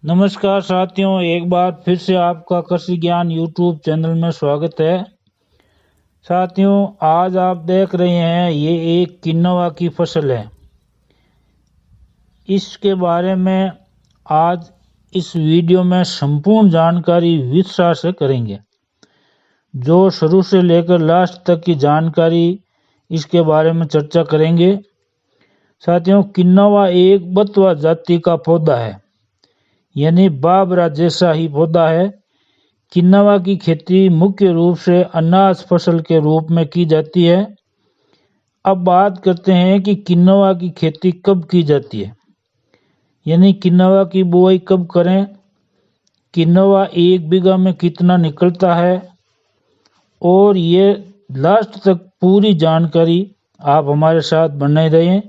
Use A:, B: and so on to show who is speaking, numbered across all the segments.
A: नमस्कार साथियों, एक बार फिर से आपका कृषि ज्ञान यूट्यूब चैनल में स्वागत है। साथियों, आज आप देख रहे हैं ये एक किन्नवा की फसल है। इसके बारे में आज इस वीडियो में संपूर्ण जानकारी विस्तार से करेंगे। जो शुरू से लेकर लास्ट तक की जानकारी इसके बारे में चर्चा करेंगे। साथियों, किन्नवा एक बथुआ जाति का पौधा है, यानी बाबरा जैसा ही पौधा है। किन्नवा की खेती मुख्य रूप से अनाज फसल के रूप में की जाती है। अब बात करते हैं कि किन्नवा की खेती कब की जाती है, यानी किन्नवा की बुआई कब करें, किन्नवा 1 बीघा में कितना निकलता है, और ये लास्ट तक पूरी जानकारी आप हमारे साथ बने रहें।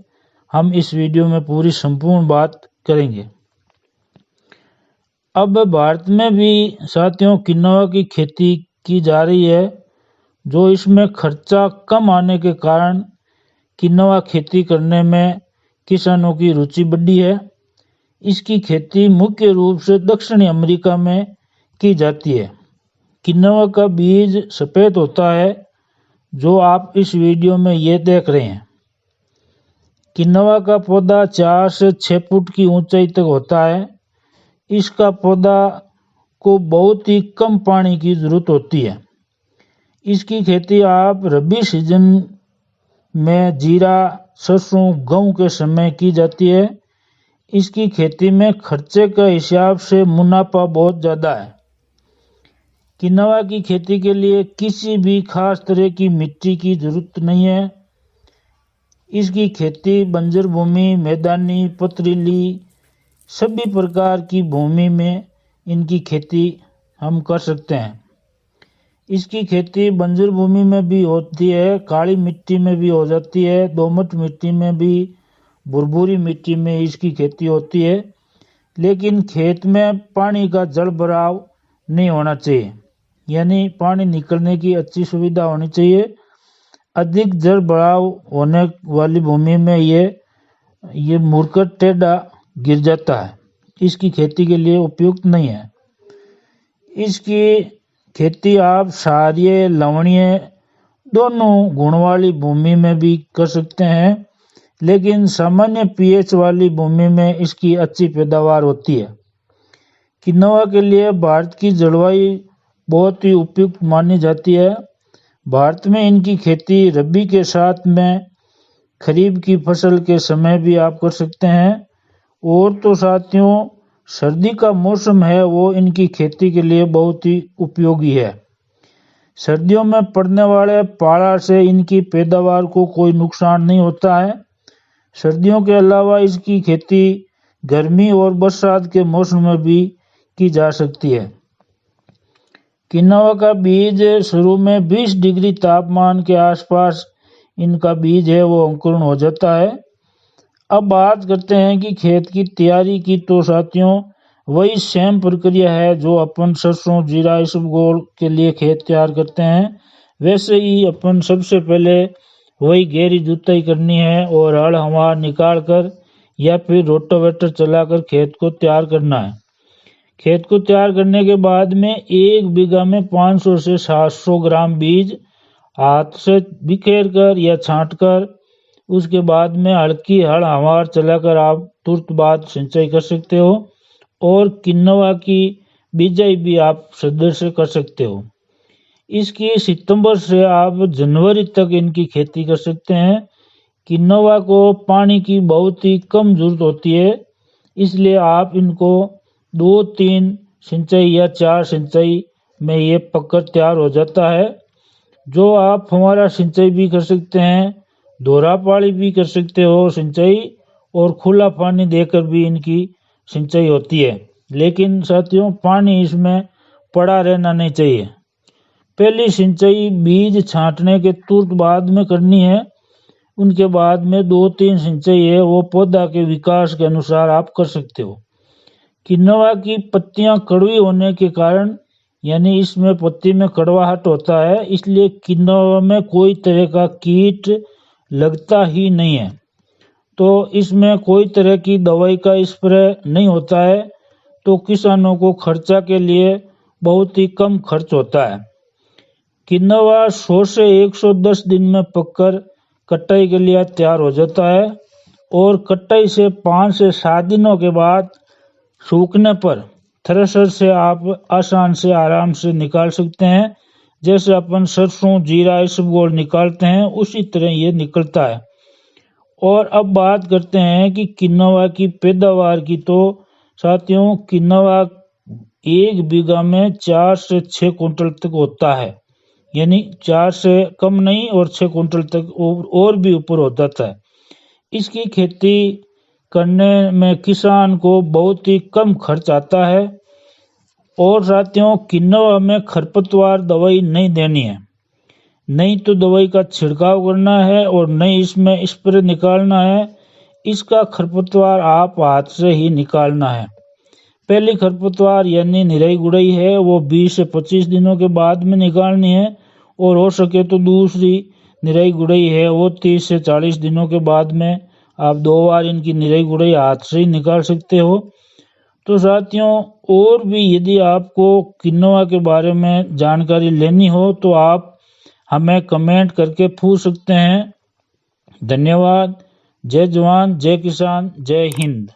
A: हम इस वीडियो में पूरी संपूर्ण बात करेंगे। अब भारत में भी साथियों किन्नवा की खेती की जा रही है। जो इसमें खर्चा कम आने के कारण किन्नवा खेती करने में किसानों की रुचि बढ़ी है। इसकी खेती मुख्य रूप से दक्षिणी अमेरिका में की जाती है। किन्नवा का बीज सफ़ेद होता है, जो आप इस वीडियो में ये देख रहे हैं। किन्नवा का पौधा 4 से 6 फुट की ऊंचाई तक होता है। इसका पौधा को बहुत ही कम पानी की जरूरत होती है। इसकी खेती आप रबी सीजन में जीरा, सरसों, गेहूं के समय की जाती है। इसकी खेती में खर्चे के हिसाब से मुनाफा बहुत ज़्यादा है। किन्नवा की खेती के लिए किसी भी खास तरह की मिट्टी की जरूरत नहीं है। इसकी खेती बंजर भूमि, मैदानी, पथरीली सभी प्रकार की भूमि में इनकी खेती हम कर सकते हैं। इसकी खेती बंजर भूमि में भी होती है, काली मिट्टी में भी हो जाती है, दोमट मिट्टी में भी, भुरभुरी मिट्टी में इसकी खेती होती है। लेकिन खेत में पानी का जल भराव नहीं होना चाहिए, यानी पानी निकलने की अच्छी सुविधा होनी चाहिए। अधिक जल भराव होने वाली भूमि में ये मुड़कर टेढ़ा गिर जाता है। इसकी खेती के लिए उपयुक्त नहीं है। इसकी खेती आप क्षारीय, लवणीय दोनों गुण वाली भूमि में भी कर सकते हैं, लेकिन सामान्य पीएच वाली भूमि में इसकी अच्छी पैदावार होती है। किन्नवा के लिए भारत की जलवायु बहुत ही उपयुक्त मानी जाती है। भारत में इनकी खेती रबी के साथ में खरीफ की फसल के समय भी आप कर सकते हैं। और तो साथियों, सर्दी का मौसम है वो इनकी खेती के लिए बहुत ही उपयोगी है। सर्दियों में पड़ने वाले पाला से इनकी पैदावार को कोई नुकसान नहीं होता है। सर्दियों के अलावा इसकी खेती गर्मी और बरसात के मौसम में भी की जा सकती है। किन्नवा का बीज शुरू में 20 डिग्री तापमान के आसपास इनका बीज है वो अंकुरण हो जाता है। अब बात करते हैं कि खेत की तैयारी की, तो साथियों वही सेम प्रक्रिया है जो अपन सरसों, जीरा, इसबगोल के लिए खेत तैयार करते हैं। वैसे ही अपन सबसे पहले वही गहरी जुताई करनी है और हल हवा निकाल कर या फिर रोटावेटर चलाकर खेत को तैयार करना है। खेत को तैयार करने के बाद में 1 बीघा में 500 से 700 ग्राम बीज हाथ से बिखेर कर या छांट कर, उसके बाद में हल्की हवार चलाकर आप तुरंत बाद सिंचाई कर सकते हो। और किन्नवा की बिजाई भी आप सदर से कर सकते हो। इसकी सितंबर से आप जनवरी तक इनकी खेती कर सकते हैं। किन्नवा को पानी की बहुत ही कम जरूरत होती है, इसलिए आप इनको 2-3 सिंचाई या 4 सिंचाई में ये पककर तैयार हो जाता है। जो आप फव्वारा सिंचाई भी कर सकते हैं, दोहरा पानी भी कर सकते हो सिंचाई, और खुला पानी देकर भी इनकी सिंचाई होती है। लेकिन साथियों, पानी इसमें पड़ा रहना नहीं चाहिए। पहली सिंचाई बीज छांटने के तुरंत बाद में करनी है। उनके बाद में 2-3 सिंचाई है वो पौधा के विकास के अनुसार आप कर सकते हो। किन्नवा की पत्तियां कड़वी होने के कारण, यानी इसमें पत्ती में कड़वाहट होता है, इसलिए किन्नवा में कोई तरह का कीट लगता ही नहीं है। तो इसमें कोई तरह की दवाई का स्प्रे नहीं होता है। तो किसानों को खर्चा के लिए बहुत ही कम खर्च होता है। किन्नवा 100 से 110 दिन में पककर कटाई के लिए तैयार हो जाता है और कटाई से 5 से 7 दिनों के बाद सूखने पर थ्रेशर से आप आसान से आराम से निकाल सकते हैं। जैसे अपन सरसों जीरा इसबगोल निकालते हैं उसी तरह ये निकलता है। और अब बात करते हैं कि किन्नवा की पैदावार की। तो साथियों, किन्नवा 1 बीघा में 4 से 6 कुंटल तक होता है, यानी 4 से कम नहीं और 6 कुंटल तक और भी ऊपर हो जाता है। इसकी खेती करने में किसान को बहुत ही कम खर्च आता है। और साथियों, किन्नवा में खरपतवार दवाई नहीं देनी है, नहीं तो दवाई का छिड़काव करना है और नहीं इसमें स्प्रे निकालना है। इसका खरपतवार आप हाथ से ही निकालना है। पहली खरपतवार यानी निराई गुड़ाई है वो 20 से 25 दिनों के बाद में निकालनी है और हो सके तो दूसरी निराई गुड़ाई है वो 30 से 40 दिनों के बाद में आप 2 बार इनकी निराई गुड़ाई हाथ से ही निकाल सकते हो। तो साथियों, और भी यदि आपको किन्नवा के बारे में जानकारी लेनी हो तो आप हमें कमेंट करके पूछ सकते हैं। धन्यवाद। जय जवान, जय किसान, जय हिंद।